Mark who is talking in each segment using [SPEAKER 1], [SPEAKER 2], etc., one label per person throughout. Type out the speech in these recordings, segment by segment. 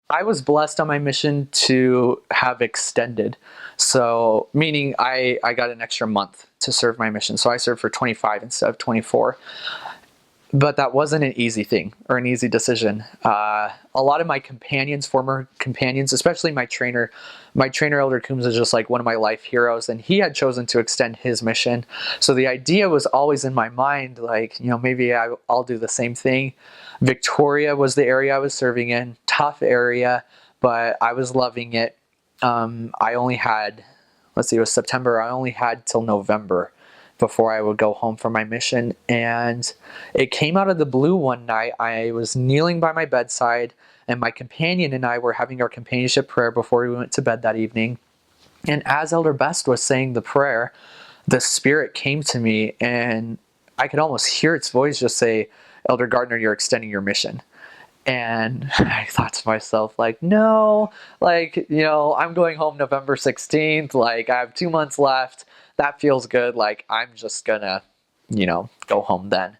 [SPEAKER 1] I was blessed on my mission to have extended. So, meaning I got an extra month to serve my mission. So I served for 25 instead of 24. But that wasn't an easy thing or an easy decision. A lot of my companions, former companions, especially my trainer Elder Coombs is just like one of my life heroes, and he had chosen to extend his mission. So the idea was always in my mind, like, maybe I'll do the same thing. Victoria was the area I was serving in, tough area, but I was loving it. I only had, let's see, it was September. I only had till November before I would go home from my mission. And it came out of the blue one night. I was kneeling by my bedside, and my companion and I were having our companionship prayer before we went to bed that evening. And as Elder Best was saying the prayer, the Spirit came to me, and I could almost hear its voice just say, "Elder Gardner, you're extending your mission." And I thought to myself, like, no, like, I'm going home November 16th. Like, I have 2 months left. That feels good. Like, I'm just gonna, go home then.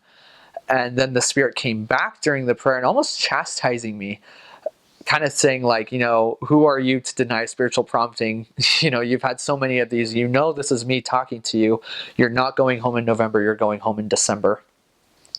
[SPEAKER 1] And then the Spirit came back during the prayer and almost chastising me, kind of saying, like, who are you to deny spiritual prompting? You've had so many of these. This is me talking to you. You're not going home in November. You're going home in December.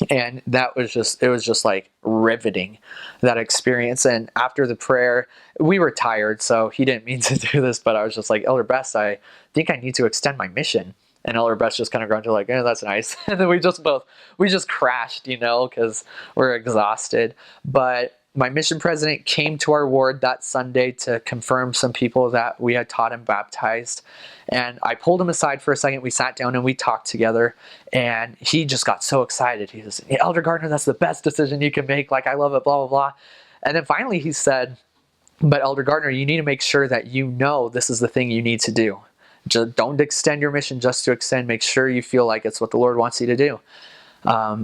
[SPEAKER 1] And it was just like riveting, that experience. And after the prayer, we were tired, so he didn't mean to do this, but I was just like, Elder Best, I think I need to extend my mission. And Elder Best just kind of grunted like, that's nice. And then we just crashed, because we're exhausted. But my mission president came to our ward that Sunday to confirm some people that we had taught and baptized. And I pulled him aside for a second. We sat down and we talked together. And he just got so excited. He was, Elder Gardner, that's the best decision you can make. Like, I love it, blah, blah, blah. And then finally he said, but Elder Gardner, you need to make sure that this is the thing you need to do. Just don't extend your mission just to extend. Make sure you feel like it's what the Lord wants you to do.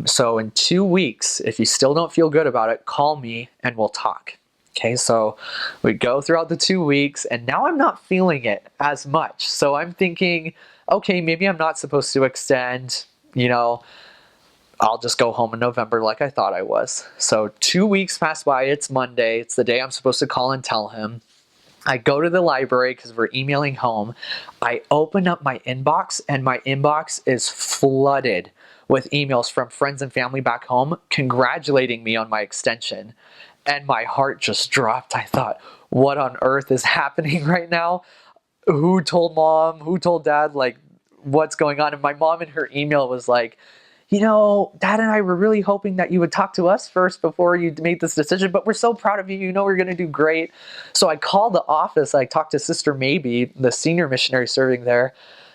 [SPEAKER 1] So in 2 weeks, if you still don't feel good about it, call me and we'll talk. Okay, so we go throughout the 2 weeks, and now I'm not feeling it as much. So I'm thinking, okay, maybe I'm not supposed to extend, I'll just go home in November like I thought I was. So 2 weeks pass by, it's Monday, it's the day I'm supposed to call and tell him. I go to the library because we're emailing home. I open up my inbox, and my inbox is flooded with emails from friends and family back home congratulating me on my extension. And my heart just dropped. I thought, what on earth is happening right now? Who told mom? Who told dad? Like, what's going on? And my mom in her email was like, Dad and I were really hoping that you would talk to us first before you made this decision, but we're so proud of you. We're going to do great. So I called the office. I talked to Sister Maybe, the senior missionary serving there.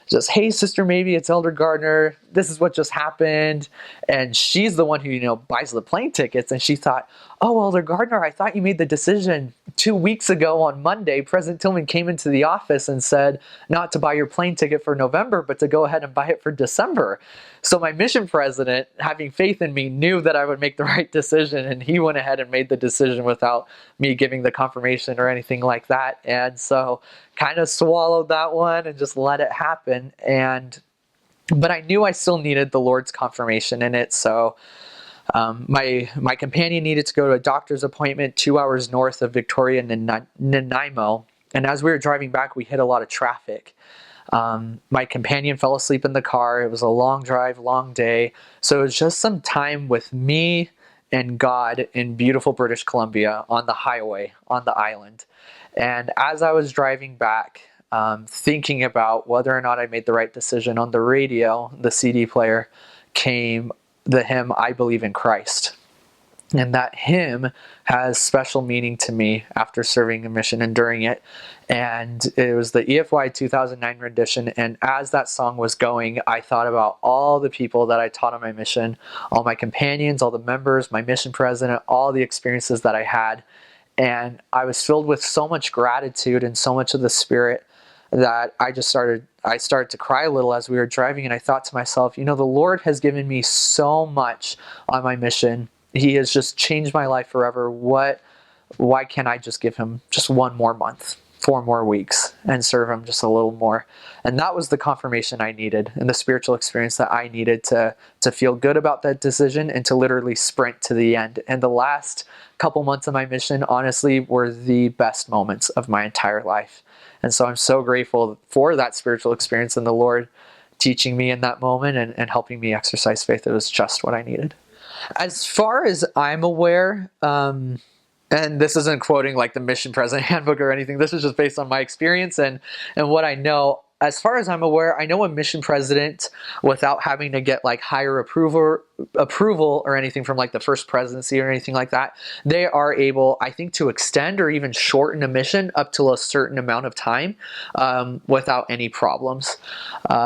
[SPEAKER 1] Just, hey, Sister Maybe, it's Elder Gardner. This is what just happened. And she's the one who, buys the plane tickets. And she thought, oh, Elder Gardner, I thought you made the decision 2 weeks ago on Monday. President Tillman came into the office and said not to buy your plane ticket for November, but to go ahead and buy it for December. So my mission president, having faith in me, knew that I would make the right decision. And he went ahead and made the decision without me giving the confirmation or anything like that. And so kind of swallowed that one and just let it happen. But I knew I still needed the Lord's confirmation in it. So my companion needed to go to a doctor's appointment 2 hours north of Victoria, Nanaimo. And as we were driving back, we hit a lot of traffic. My companion fell asleep in the car. It was a long drive, long day. So it was just some time with me and God in beautiful British Columbia on the highway, on the island. And as I was driving back, thinking about whether or not I made the right decision, on the radio, the CD player, came the hymn, I Believe in Christ. And that hymn has special meaning to me after serving a mission and during it. And it was the EFY 2009 rendition. And as that song was going, I thought about all the people that I taught on my mission, all my companions, all the members, my mission president, all the experiences that I had. And I was filled with so much gratitude and so much of the Spirit that I started to cry a little as we were driving. And I thought to myself, the Lord has given me so much on my mission. He has just changed my life forever. Why can't I just give him just one more month? 4 more weeks and serve him just a little more. And that was the confirmation I needed and the spiritual experience that I needed to feel good about that decision and to literally sprint to the end. And the last couple months of my mission, honestly, were the best moments of my entire life. And so I'm so grateful for that spiritual experience and the Lord teaching me in that moment and helping me exercise faith. It was just what I needed. As far as I'm aware, and this isn't quoting like the Mission President Handbook or anything. This is just based on my experience and what I know. As far as I'm aware, I know a mission president, without having to get like higher approval or anything from like the first presidency or anything like that, they are able, I think, to extend or even shorten a mission up to a certain amount of time without any problems.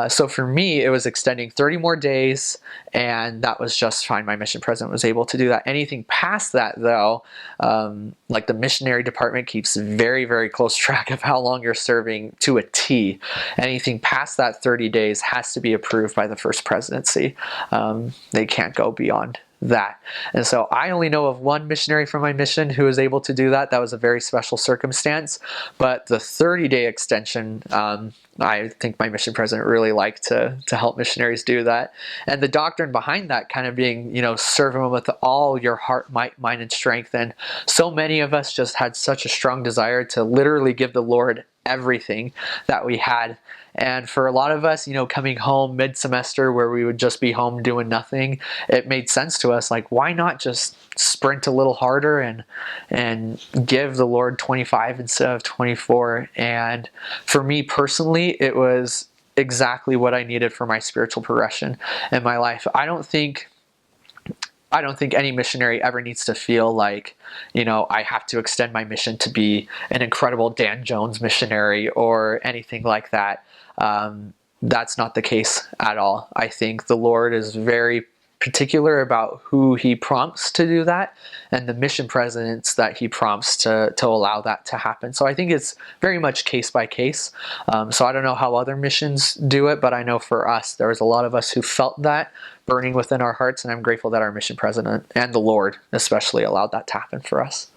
[SPEAKER 1] So for me, it was extending 30 more days, and that was just fine. My mission president was able to do that. Anything past that, though, like the missionary department keeps very, very close track of how long you're serving to a T. Anything past that 30 days has to be approved by the first presidency. They can't go beyond that. And so I only know of one missionary from my mission who was able to do that. That was a very special circumstance. But the 30-day extension, I think my mission president really liked to help missionaries do that. And the doctrine behind that kind of being, serve him with all your heart, might, mind, and strength. And so many of us just had such a strong desire to literally give the Lord everything that we had. And for a lot of us, coming home mid-semester where we would just be home doing nothing, it made sense to us. Like, why not just sprint a little harder and give the Lord 25 instead of 24? And for me personally, it was exactly what I needed for my spiritual progression in my life. I don't think any missionary ever needs to feel like, I have to extend my mission to be an incredible Dan Jones missionary or anything like that. That's not the case at all. I think the Lord is very particular about who he prompts to do that and the mission presidents that he prompts to allow that to happen. So I think it's very much case by case. So I don't know how other missions do it, but I know for us, there was a lot of us who felt that burning within our hearts, and I'm grateful that our mission president and the Lord especially allowed that to happen for us.